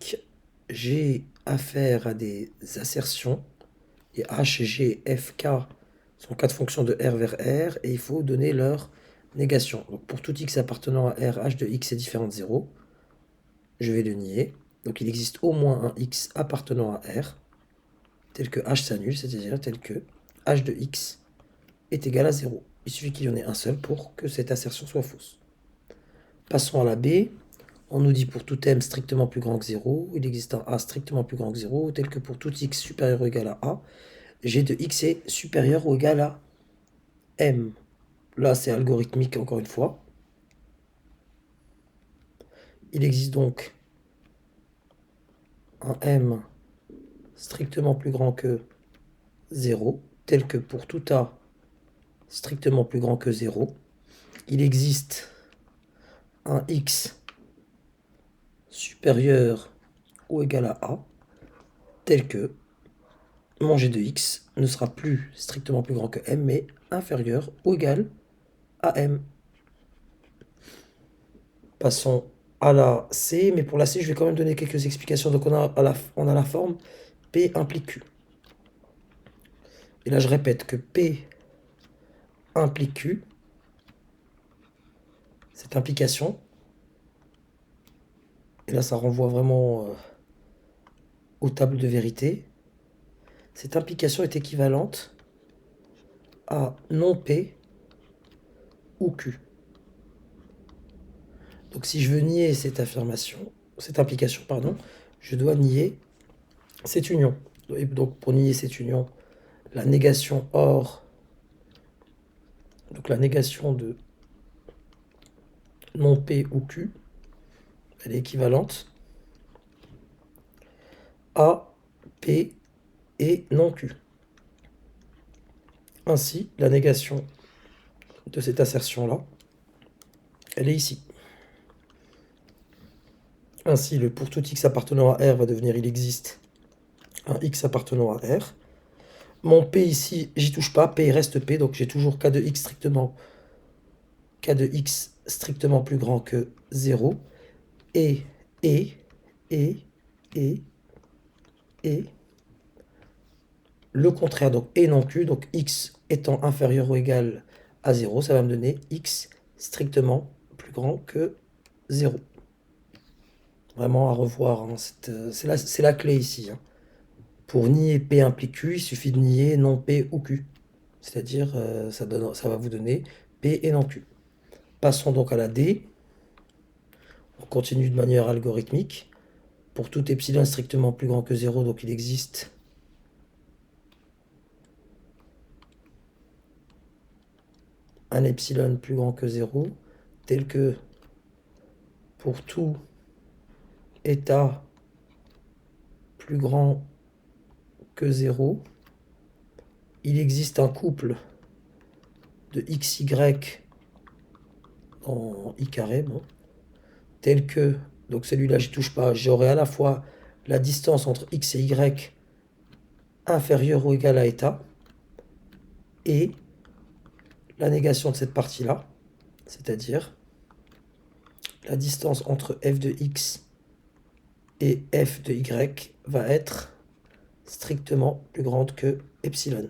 logique, j'ai affaire à des assertions, et H, G, F, K sont quatre fonctions de R vers R, et il faut donner leur négation. Donc pour tout x appartenant à R, H de x est différent de 0, je vais le nier. Donc il existe au moins un x appartenant à R, tel que H s'annule, c'est-à-dire tel que H de x est égal à 0. Il suffit qu'il y en ait un seul pour que cette assertion soit fausse. Passons à la B. On nous dit pour tout m strictement plus grand que 0, il existe un a strictement plus grand que 0, tel que pour tout x supérieur ou égal à a, g de x est supérieur ou égal à m. Là, c'est algorithmique encore une fois. Il existe donc un m strictement plus grand que 0, tel que pour tout a strictement plus grand que 0. Il existe un x supérieur ou égal à a, tel que mon g de x ne sera plus strictement plus grand que m, mais inférieur ou égal à m. Passons à la C, mais pour la C, je vais quand même donner quelques explications. Donc on a la forme P implique Q. Et là, je répète que P implique Q. Cette implication, et là, ça renvoie vraiment aux tables de vérité. Cette implication est équivalente à non P ou Q. Donc si je veux nier cette implication, je dois nier cette union. Et donc pour nier cette union, la négation OR, donc la négation de non P ou Q, elle est équivalente à P et non Q. Ainsi, la négation de cette assertion-là, elle est ici. Ainsi, le pour tout x appartenant à R va devenir il existe un x appartenant à R. Mon P ici, j'y touche pas, P reste P, donc j'ai toujours K de x strictement plus grand que 0. Et, et, le contraire, donc et non Q, donc x étant inférieur ou égal à 0, ça va me donner x strictement plus grand que 0. Vraiment à revoir, hein, c'est la clé ici. Hein. Pour nier P implique Q, il suffit de nier non P ou Q. C'est-à-dire, ça va vous donner P et non Q. Passons donc à la D. On continue de manière algorithmique. Pour tout epsilon strictement plus grand que 0, donc il existe un epsilon plus grand que 0, tel que pour tout état plus grand que 0, il existe un couple de xy en i carré, bon, tel que, donc celui-là je touche pas, j'aurai à la fois la distance entre x et y inférieure ou égale à état, et la négation de cette partie-là, c'est-à-dire la distance entre f de x et f de y va être strictement plus grande que epsilon.